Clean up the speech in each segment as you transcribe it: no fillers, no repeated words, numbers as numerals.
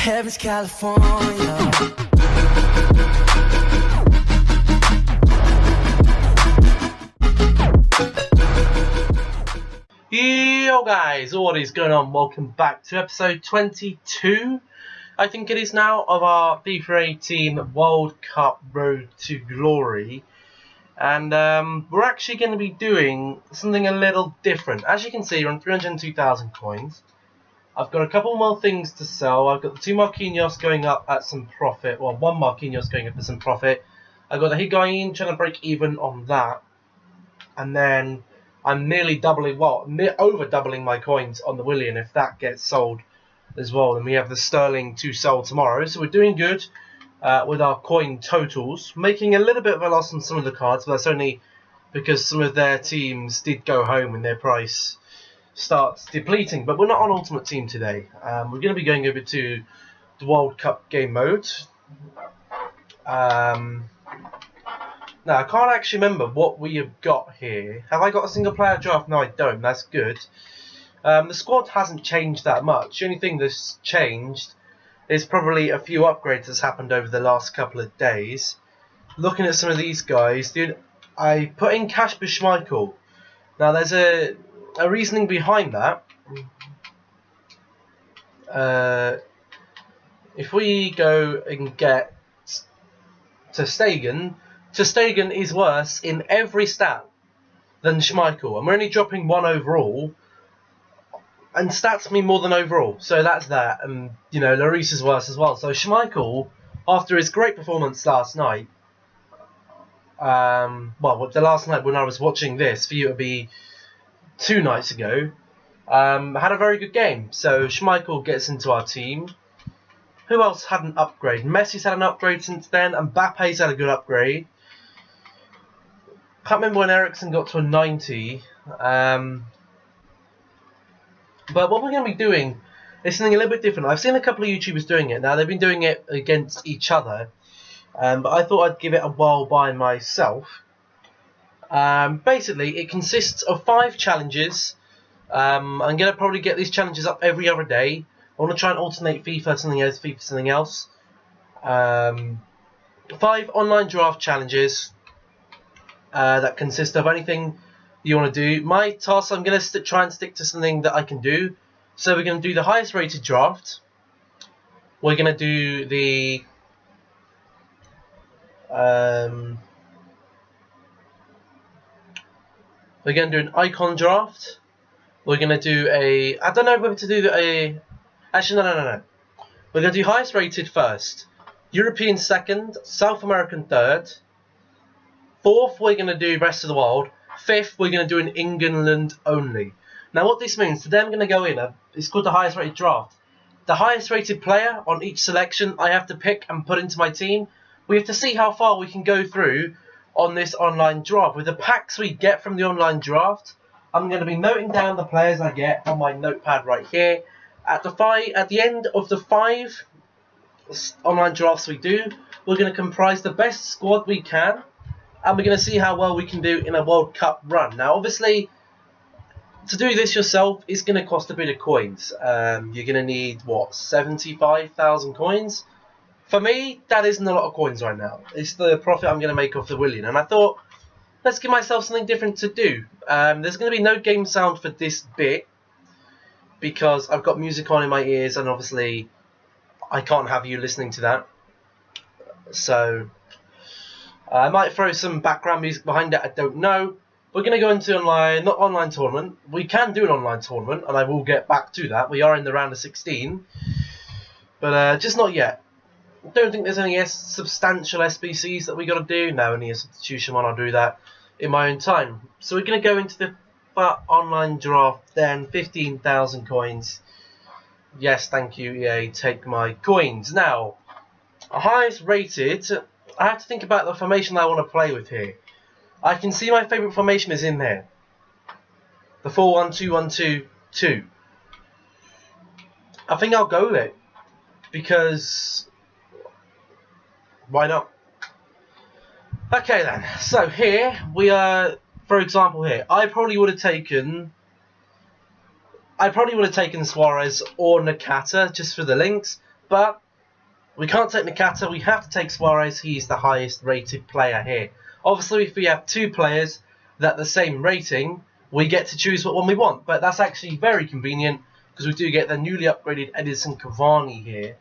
Heaven's California. Yo guys, what is going on? Welcome back to episode 22, I think it is now, of our FIFA 18 World Cup Road to Glory. And we're actually going to be doing something a little different. As you can see, we're on 302,000 coins. I've got a couple more things to sell. I've got the 2 Marquinhos going up at some profit. Well, 1 Marquinhos going up at some profit. I've got the Higuain trying to break even on that. And then I'm nearly doubling, well, over doubling my coins on the Willian if that gets sold as well. And we have the Sterling to sell tomorrow. So we're doing good with our coin totals. Making a little bit of a loss on some of the cards, but that's only because some of their teams did go home and their price starts depleting. But we're not on Ultimate Team today. We're going to be going over to the World Cup game mode. Now, I can't actually remember what we have got here. Have I got a single player draft? No, I don't. That's good. The squad hasn't changed that much. The only thing that's changed is probably a few upgrades that's happened over the last couple of days. Looking at some of these guys, dude, I put in Kasper Schmeichel. Now, there's a reasoning behind that. If we go and get Ter Stegen is worse in every stat than Schmeichel. And we're only dropping 1 overall. And stats mean more than overall. So that's that. And, you know, Lloris is worse as well. So Schmeichel, after his great performance last night, well, the last night when I was watching this, for you it would be 2 nights ago, had a very good game. So Schmeichel gets into our team. Who else had an upgrade? Messi's had an upgrade since then. Mbappe's had a good upgrade. Can't remember when Eriksen got to a 90. But what we're going to be doing is something a little bit different. I've seen a couple of YouTubers doing it. Now, they've been doing it against each other. But I thought I'd give it a whirl by myself. Basically, it consists of 5 challenges. I'm going to probably get these challenges up every other day. I want to try and alternate FIFA something else, FIFA something else. 5 online draft challenges that consist of anything you want to do. My task, I'm going to try and stick to something that I can do. So we're going to do the highest rated draft. We're going to do the we're going to do an icon draft. We're going to do a, I don't know whether to do actually no. We're going to do highest rated first, European second, South American third. 4th, we're going to do rest of the world. 5th, we're going to do an England only. Now, what this means, today I'm going to go in, it's called the highest rated draft. The highest rated player on each selection I have to pick and put into my team. We have to see how far we can go through on this online draft. With the packs we get from the online draft, I'm going to be noting down the players I get on my notepad right here. At the end of the 5 online drafts we do, we're going to comprise the best squad we can. And we're going to see how well we can do in a World Cup run. Now, obviously, to do this yourself is going to cost a bit of coins. You're going to need, what, 75,000 coins? For me, that isn't a lot of coins right now. It's the profit I'm going to make off the Willian. And I thought, let's give myself something different to do. There's going to be no game sound for this bit, because I've got music on in my ears, and obviously, I can't have you listening to that. So I might throw some background music behind it, I don't know. We're going to go into not online tournament. We can do an online tournament, and I will get back to that. We are in the round of 16. But just not yet. I don't think there's any substantial SBCs that we got to do. No, only a substitution one. I'll do that in my own time. So we're going to go into the online draft then. 15,000 coins. Yes, thank you, EA. Take my coins. Now, highest rated, I have to think about the formation I want to play with here. I can see my favourite formation is in there. The 4-1-2-1-2-2. I think I'll go with it. Because why not? Okay then. So here we are, for example here. I probably would have taken Suarez or Nakata just for the links. But we can't take Nakata, we have to take Suarez, he's the highest rated player here. Obviously, if we have two players that are the same rating, we get to choose what one we want. But that's actually very convenient, because we do get the newly upgraded Edison Cavani here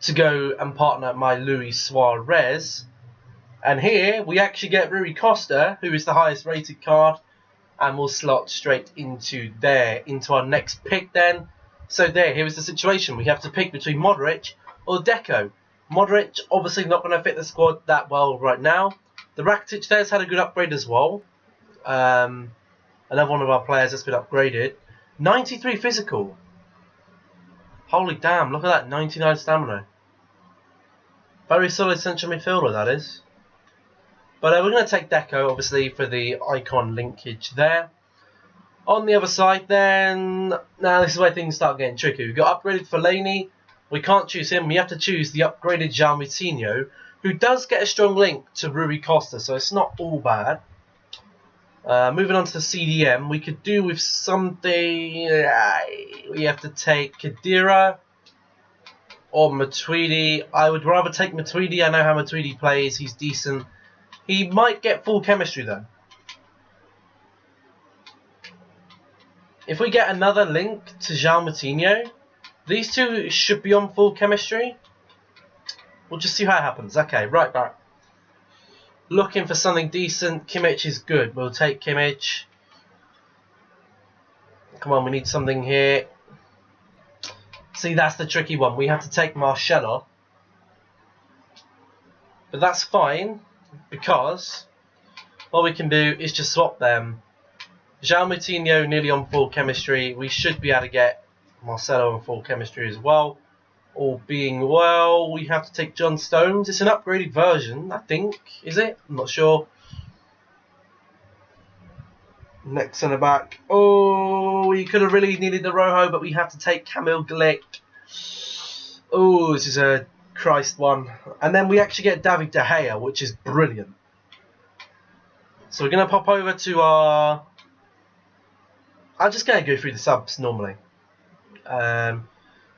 to go and partner my Luis Suarez. And here, we actually get Rui Costa, who is the highest rated card, and we'll slot straight into there, into our next pick then. So here is the situation. We have to pick between Modric or Deco. Modric obviously not going to fit the squad that well right now. The Rakitic there's had a good upgrade as well. Another one of our players that's been upgraded. 93 physical. Holy damn, look at that, 99 stamina. Very solid central midfielder, that is. But we're going to take Deco, obviously, for the icon linkage there. On the other side, then, now this is where things start getting tricky. We've got upgraded Fellaini. We can't choose him. We have to choose the upgraded João Moutinho, who does get a strong link to Rui Costa, so it's not all bad. Moving on to the CDM, we could do with something. We have to take Khedira or Matuidi. I would rather take Matuidi. I know how Matuidi plays. He's decent. He might get full chemistry though. If we get another link to João Moutinho, these two should be on full chemistry. We'll just see how it happens. Okay, right back. Looking for something decent. Kimmich is good. We'll take Kimmich. Come on, we need something here. See, that's the tricky one. We have to take Marcelo. But that's fine, because what we can do is just swap them. João Moutinho nearly on full chemistry. We should be able to get Marcelo on full chemistry as well. All being well, we have to take John Stones. It's an upgraded version, I think. Is it? I'm not sure. Next centre back. Oh, we could have really needed the Rojo, but we have to take Kamil Glick. Oh, this is a Christ one. And then we actually get David De Gea, which is brilliant. So we're going to pop over to our... I'm just going to go through the subs normally.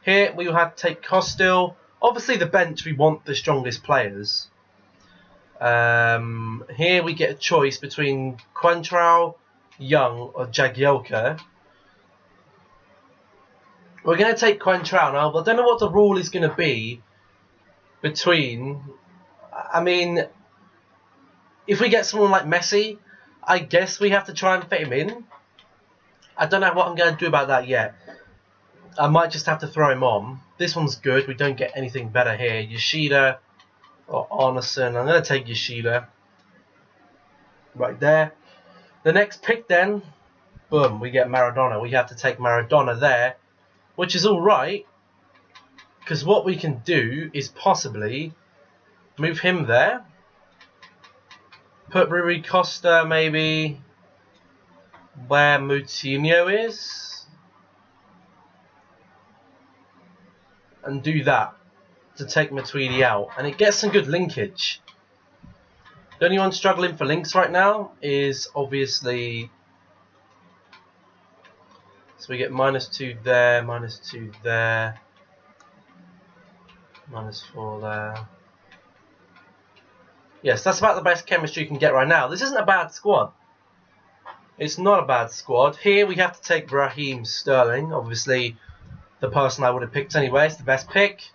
Here we will have to take Costil. Obviously the bench, we want the strongest players. Here we get a choice between Quentrell, Young or Jagielka. We're going to take Quentrell now, but I don't know what the rule is going to be between... I mean, if we get someone like Messi, I guess we have to try and fit him in. I don't know what I'm going to do about that yet. I might just have to throw him on. This one's good. We don't get anything better here. Yoshida or Arneson. I'm going to take Yoshida. Right there. The next pick then. Boom. We get Maradona. We have to take Maradona there. Which is alright. Because what we can do is possibly move him there. Put Rui Costa maybe where Moutinho is. And do that to take Matuidi out. And it gets some good linkage. The only one struggling for links right now is obviously... So we get -2 there, -2 there, -4 there. Yes, that's about the best chemistry you can get right now. This isn't a bad squad. It's not a bad squad. Here we have to take Raheem Sterling. Obviously, the person I would have picked anyway. It's the best pick.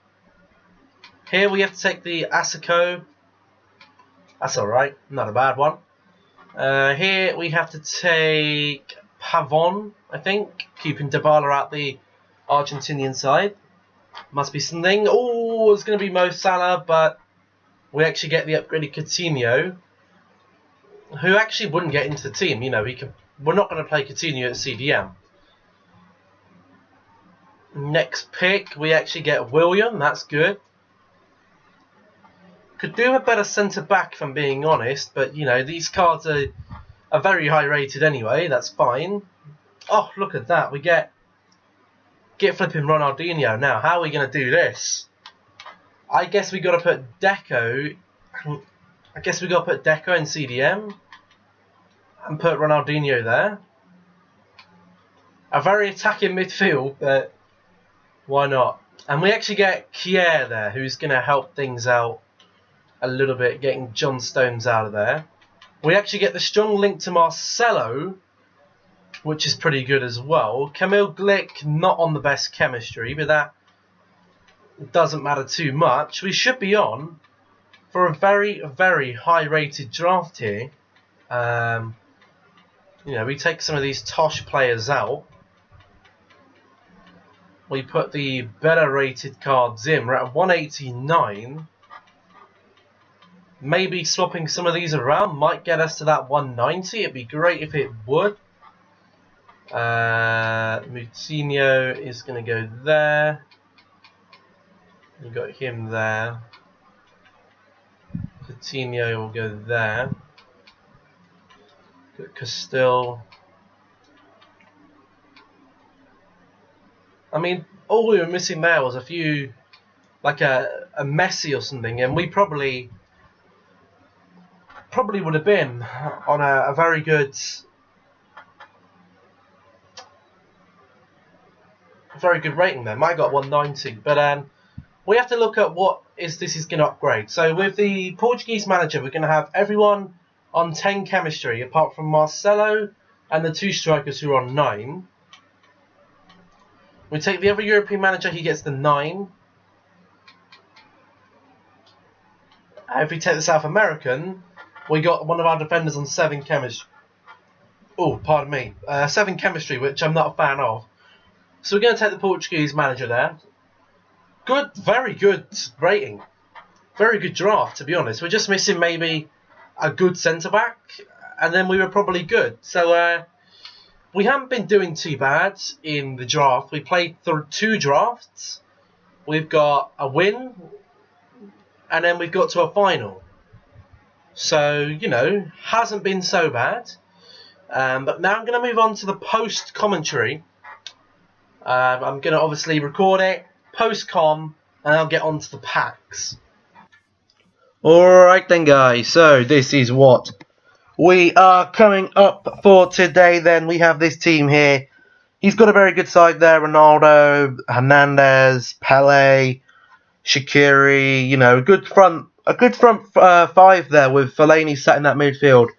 Here we have to take the Asako. That's alright. Not a bad one. Here we have to take Pavon, I think. Keeping Dybala out the Argentinian side. Must be something. Oh, it's going to be Mo Salah, but we actually get the upgraded Coutinho, who actually wouldn't get into the team. You know, we're not going to play Coutinho at CDM. Next pick, we actually get William. That's good. Could do a better centre-back, if I'm being honest. But, you know, these cards are very high rated anyway. That's fine. Oh, look at that. We get flipping Ronaldinho. Now, how are we going to do this? I guess we got to put Deco. I guess we got to put Deco in CDM. And put Ronaldinho there. A very attacking midfield, but... why not? And we actually get Kier there, who's going to help things out a little bit, getting John Stones out of there. We actually get the strong link to Marcelo, which is pretty good as well. Camille Glick, not on the best chemistry, but that doesn't matter too much. We should be on for a very, very high-rated draft here. You know, we take some of these Tosh players out. We put the better-rated cards in. We're at 189. Maybe swapping some of these around might get us to that 190. It'd be great if it would. Moutinho is going to go there. You got him there. Coutinho will go there. Got Castile. I mean, all we were missing there was a few, like a Messi or something, and we probably would have been on a very good rating there. Might have got 190, but we have to look at what this is going to upgrade. So with the Portuguese manager, we're going to have everyone on 10 chemistry, apart from Marcelo and the 2 strikers who are on 9. We take the other European manager, he gets the 9. If we take the South American, we got one of our defenders on 7 chemistry. Oh, pardon me. 7 chemistry, which I'm not a fan of. So we're going to take the Portuguese manager there. Good, very good rating. Very good draft, to be honest. We're just missing maybe a good centre-back, and then we were probably good. So we haven't been doing too bad in the draft. We played through 2 drafts. We've got a win, and then we've got to a final. So, you know, hasn't been so bad. But now I'm going to move on to the post-commentary. I'm going to obviously record it, post-com, and I'll get on to the packs. Alright then guys, so this is what we are coming up for today then. We have this team here. He's got a very good side there. Ronaldo, Hernandez, Pele, Shaqiri, you know, a good front 5 there with Fellaini sat in that midfield.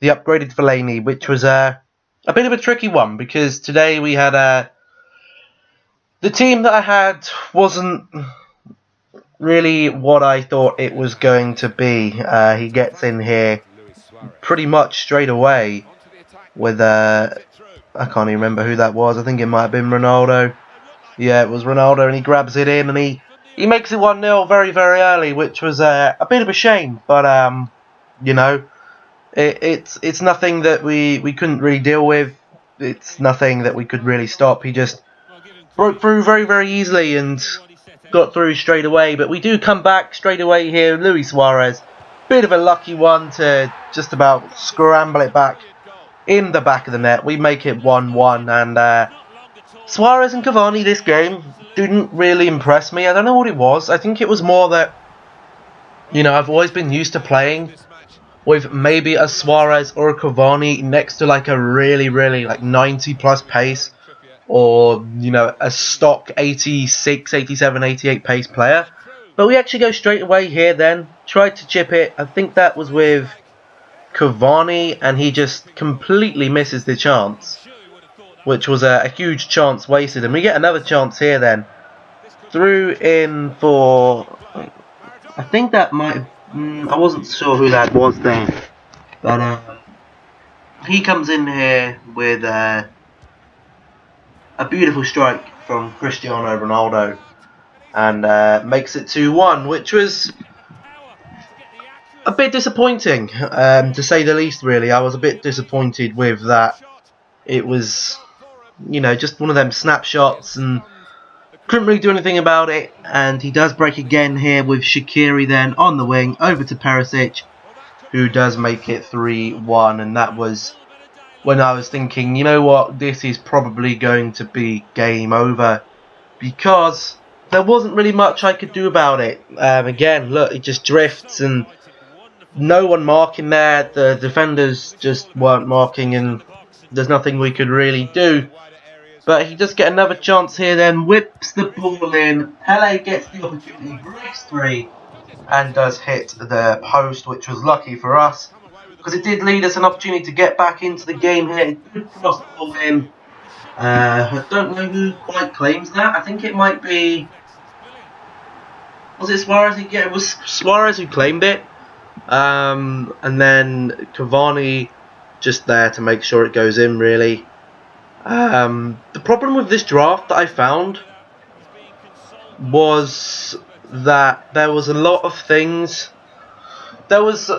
The upgraded Fellaini, which was a bit of a tricky one because today we had the team that I had wasn't really what I thought it was going to be. He gets in here pretty much straight away with I can't even remember who that was. I think it might have been Ronaldo. Yeah, it was Ronaldo, and he grabs it in and he makes it 1-0 very, very early, which was a bit of a shame. But you know, it's nothing that we couldn't really deal with. It's nothing that we could really stop. He just broke through very, very easily and got through straight away. But we do come back straight away here. Luis Suarez, bit of a lucky one to just about scramble it back in the back of the net. We make it 1-1, and Suarez and Cavani this game didn't really impress me. I don't know what it was. I think it was more that, you know, I've always been used to playing with maybe a Suarez or a Cavani next to like a really, really like 90 plus pace, or, you know, a stock 86, 87, 88 pace player. But we actually go straight away here then. Tried to chip it. I think that was with Cavani, and he just completely misses the chance, which was a huge chance wasted. And we get another chance here then. Threw in for, I think that might, I wasn't sure who that was then. But he comes in here with a beautiful strike from Cristiano Ronaldo, and makes it 2-1, which was a bit disappointing, to say the least, really. I was a bit disappointed with that. It was, you know, just one of them snapshots, and couldn't really do anything about it. And he does break again here with Shaqiri then on the wing, over to Perisic, who does make it 3-1, and that was when I was thinking, you know what, this is probably going to be game over, because there wasn't really much I could do about it. Again, look, it just drifts, and no one marking there. The defenders just weren't marking, and there's nothing we could really do. But he does get another chance here, then whips the ball in. Pele gets the opportunity, breaks three, and does hit the post, which was lucky for us, because it did lead us an opportunity to get back into the game here. Good cross ball in. I don't know who quite claims that. I think it might be... Was it Suarez? Yeah, it was Suarez who claimed it. And then Cavani just there to make sure it goes in, really. The problem with this draft that I found was that there was a lot of things. There was the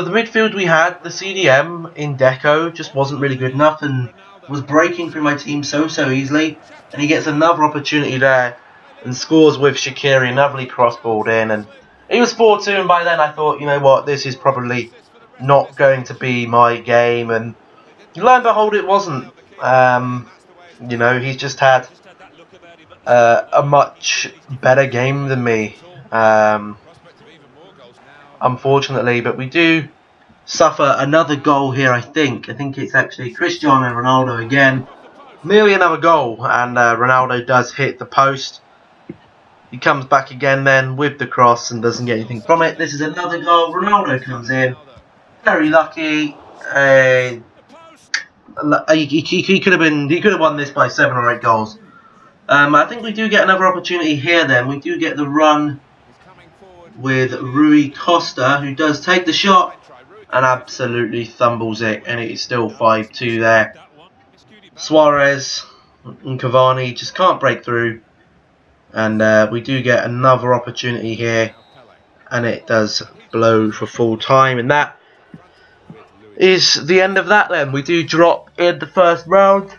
midfield we had, the CDM in Deco just wasn't really good enough and was breaking through my team so easily. And he gets another opportunity there and scores with Shaqiri, another cross-balled in. And he was 4-2, and by then I thought, you know what, this is probably not going to be my game. And lo and behold, it wasn't. You know, he's just had a much better game than me. Unfortunately, but we do suffer another goal here, I think. I think it's actually Cristiano Ronaldo again. Nearly another goal, and Ronaldo does hit the post. He comes back again then with the cross and doesn't get anything from it. This is another goal. Ronaldo comes in. Very lucky. He could have won this by 7 or 8 goals. I think we do get another opportunity here then. We do get the run with Rui Costa, who does take the shot and absolutely thumbles it, and it is still 5-2 there. Suarez and Cavani just can't break through, and we do get another opportunity here, and it does blow for full time, and that is the end of that then. We do drop in the first round.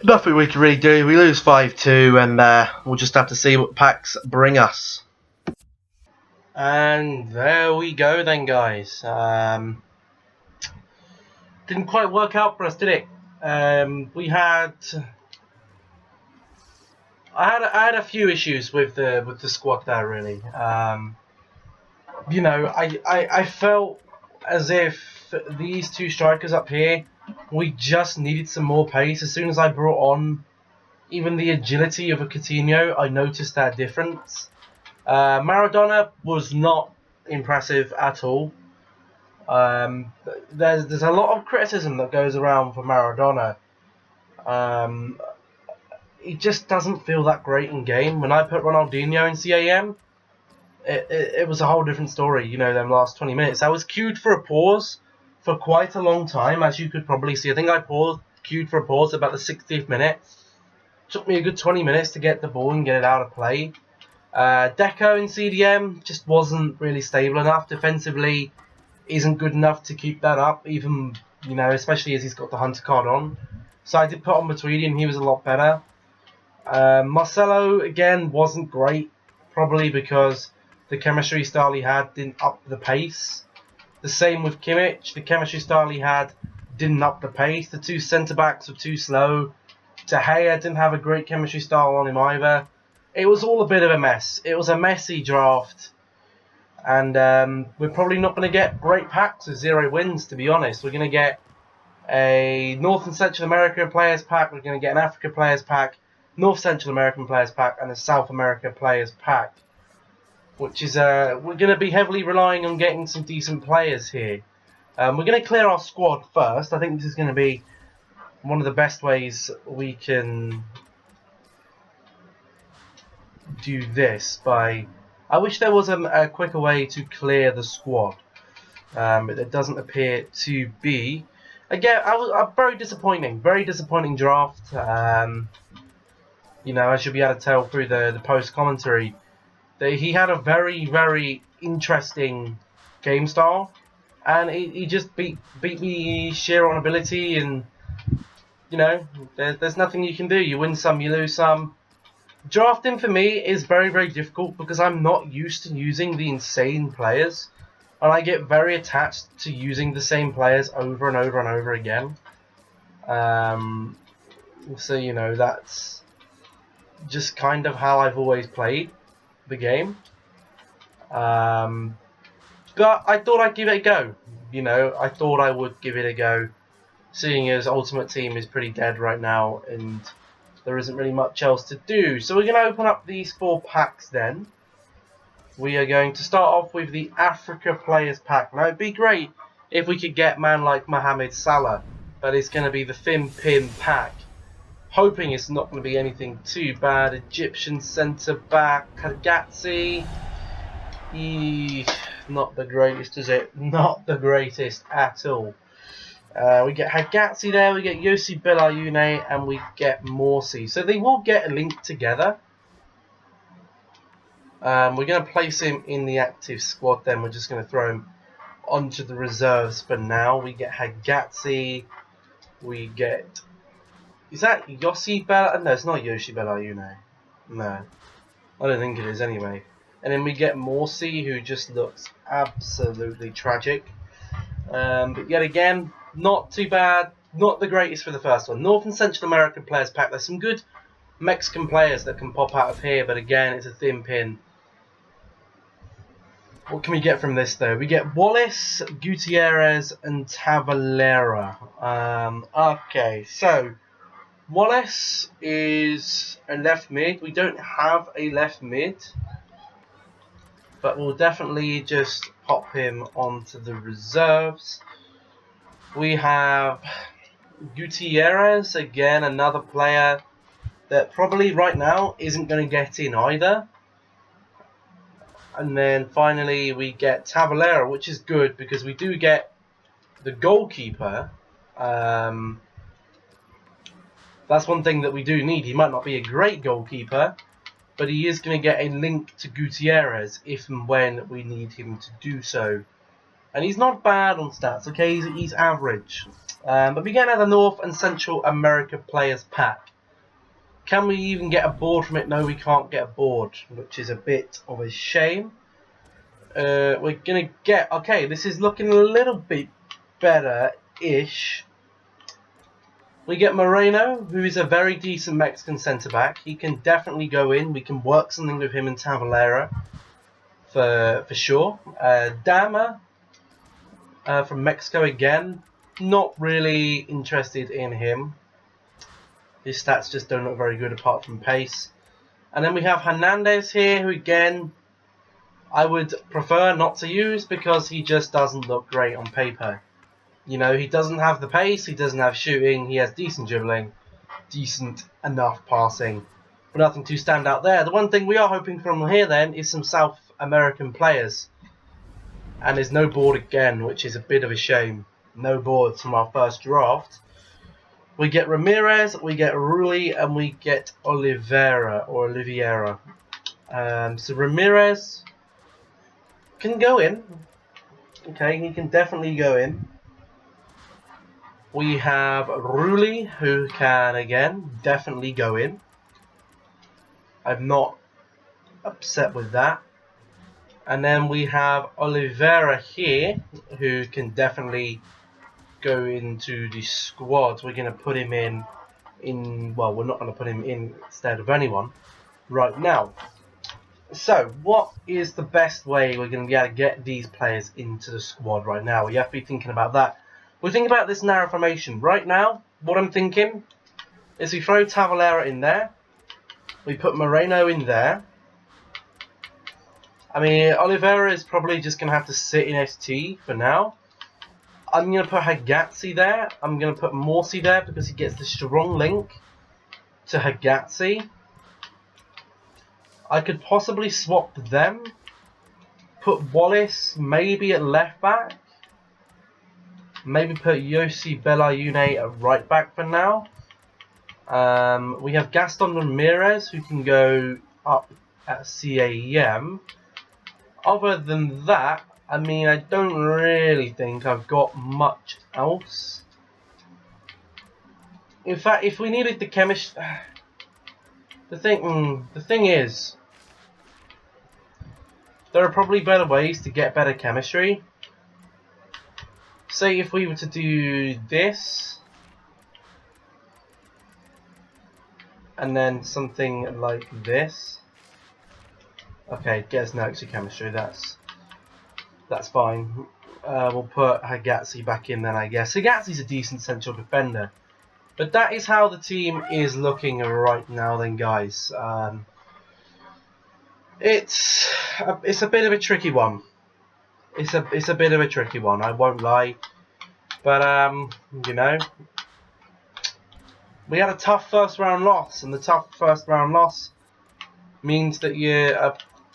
Nothing we can really do. We lose 5-2, and we'll just have to see what packs bring us. And there we go then, guys. Didn't quite work out for us, did it? I had a few issues with the squad there, really. You know, I felt as if these two strikers up here, we just needed some more pace. As soon as I brought on even the agility of a Coutinho, I noticed that difference. Maradona was not impressive at all. There's a lot of criticism that goes around for Maradona. He just doesn't feel that great in game. When I put Ronaldinho in CAM, it was a whole different story. You know, them last 20 minutes. I was queued for a pause for quite a long time, as you could probably see. I think I queued for a pause about the 60th minute. Took me a good 20 minutes to get the ball and get it out of play. Deco in CDM just wasn't really stable enough. Defensively, isn't good enough to keep that up, even, you know, especially as he's got the Hunter card on. So I did put on Matuidi, and he was a lot better. Marcelo, again, wasn't great, probably because the chemistry style he had didn't up the pace. The same with Kimmich. The chemistry style he had didn't up the pace. The two centre-backs were too slow. De Gea didn't have a great chemistry style on him either. It was all a bit of a mess. It was a messy draft. And we're probably not going to get great packs with 0 wins, to be honest. We're going to get a North and Central America players pack. We're going to get an Africa players pack, North Central American players pack, and a South America players pack. Which is, we're going to be heavily relying on getting some decent players here. We're going to clear our squad first. I think this is going to be one of the best ways we can do this. I wish there was a quicker way to clear the squad, but there doesn't appear to be. Again, a very disappointing draft. You know, as you'll be able to tell through the post commentary, that he had a very interesting game style, and he just beat me sheer on ability, and you know, there's nothing you can do. You win some, you lose some. Drafting for me is very difficult because I'm not used to using the insane players, and I get very attached to using the same players over and over again. So you know, that's just kind of how I've always played the game. But I thought I'd give it a go. You know, I thought I would give it a go. seeing as Ultimate Team is pretty dead right now and there isn't really much else to do. So we're going to open up these 4 packs then. We are going to start off with the Africa Players Pack. Now it'd be great if we could get man like Mohamed Salah, but it's going to be the thin pin pack. Hoping it's not going to be anything too bad. Egyptian centre back, Kagazi. Not the greatest, is it? Not the greatest at all. We get Hagazi there, we get Yossi Belayune, and we get Morsi. So they will get linked together. We're going to place him in the active squad then. We're just going to throw him onto the reserves for now. We get Hagazi. We get... Is that Yossi Bella? No, it's not Yoshi Belayune. No. I don't think it is anyway. And then we get Morsi, who just looks absolutely tragic. But yet again, not too bad. Not the greatest for the first one. North and Central American Players Pack. There's some good Mexican players that can pop out of here, but again, it's a thin pin. What can we get from this though? We get Wallace, Gutierrez, and Tavalera. Okay, so Wallace is a left mid. We don't have a left mid, but we'll definitely just pop him onto the reserves. We have Gutierrez, again another player that probably right now isn't going to get in either. And then finally we get Tavalera, which is good because we do get the goalkeeper. That's one thing that we do need. He might not be a great goalkeeper, but he is going to get a link to Gutierrez if and when we need him to do so. And he's not bad on stats, okay? He's average. But we get another North and Central America Players Pack. Can we even get a board from it? No, we can't get a board, which is a bit of a shame. We're going to get... Okay, this is looking a little bit better-ish. We get Moreno, who is a very decent Mexican centre-back. He can definitely go in. We can work something with him and Tavalera for sure. Dama from Mexico again. Not really interested in him. His stats just don't look very good apart from pace. And then we have Hernandez here, who again I would prefer not to use because he just doesn't look great on paper. You know, he doesn't have the pace, he doesn't have shooting, he has decent dribbling, decent enough passing, but nothing to stand out there. The one thing we are hoping from here then is some South American players. And there's no board again, which is a bit of a shame. No boards from our first draft. We get Ramirez, we get Rulli, and we get Oliveira. So Ramirez can go in. Okay, he can definitely go in. We have Rulli, who can, again, definitely go in. I'm not upset with that. And then we have Oliveira here, who can definitely go into the squad. We're going to put him in, well, we're not going to put him in instead of anyone right now. So, what is the best way we're going to be able to get these players into the squad right now? We have to be thinking about that. We're thinking about this narrow formation. Right now, what I'm thinking is we throw Tavalera in there. We put Moreno in there. I mean, Oliveira is probably just going to have to sit in ST for now. I'm going to put Hagazi there. I'm going to put Morsi there because he gets the strong link to Hagazi. I could possibly swap them. Put Wallace maybe at left back. Maybe put Yossi Belayune at right back for now. We have Gaston Ramirez who can go up at CAM. Other than that, I mean, I don't really think I've got much else. In fact, if we needed the chemistry, the thing is, there are probably better ways to get better chemistry. Say if we were to do this, and then something like this. Okay, gets no extra chemistry. That's fine. We'll put Hagazi back in then, I guess. Hagazi's a decent central defender. But that is how the team is looking right now then, guys. It's a bit of a tricky one. It's a bit of a tricky one, I won't lie. But, you know, we had a tough first round loss, and the tough first round loss means that you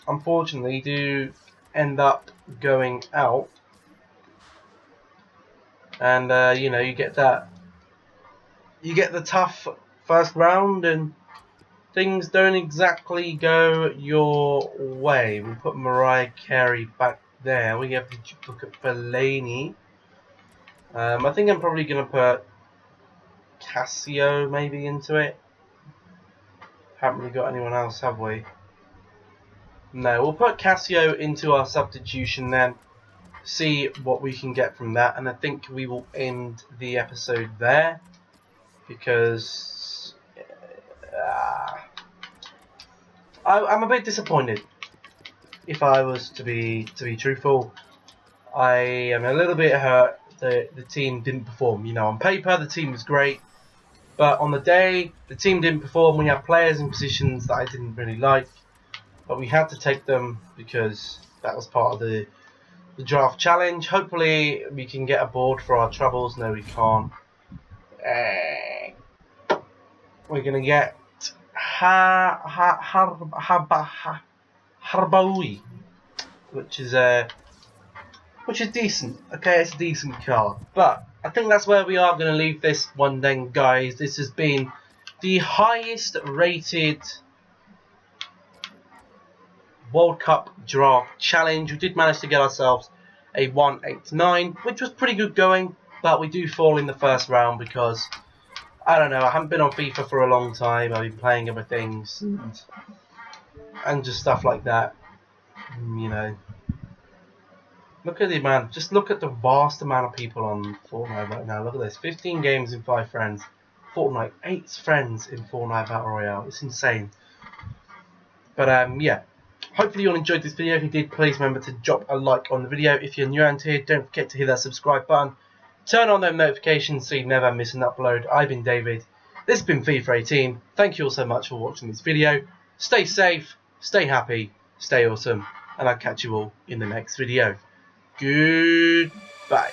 unfortunately do end up going out. And, you know, you get the tough first round, and things don't exactly go your way. We put Mariah Carey back there. We have the duplicate Fellaini. I think I'm probably going to put Casio maybe into it. Haven't really got anyone else, have we? No, we'll put Casio into our substitution then. See what we can get from that. And I think we will end the episode there. Because I'm a bit disappointed. If I was to be truthful, I am a little bit hurt that the team didn't perform. You know, on paper the team was great, but on the day the team didn't perform. We had players in positions that I didn't really like, but we had to take them because that was part of the draft challenge. Hopefully we can get a board for our troubles. No, we can't. We're gonna get Harbaoui, which is decent. Okay, it's a decent card. But I think that's where we are going to leave this one then, guys. This has been the highest rated World Cup draft challenge. We did manage to get ourselves a 189, which was pretty good going, but we do fall in the first round because, I don't know, I haven't been on FIFA for a long time. I've been playing other things and just stuff like that, you know. Look at the amount, just look at the vast amount of people on Fortnite right now. Look at this, 15 games in 5 friends. Fortnite, 8 friends in Fortnite Battle Royale. It's insane. But yeah, hopefully you all enjoyed this video. If you did, please remember to drop a like on the video. If you're new around here, don't forget to hit that subscribe button. Turn on those notifications so you never miss an upload. I've been David. This has been FIFA 18. Thank you all so much for watching this video. Stay safe, stay happy, stay awesome, and I'll catch you all in the next video. Goodbye.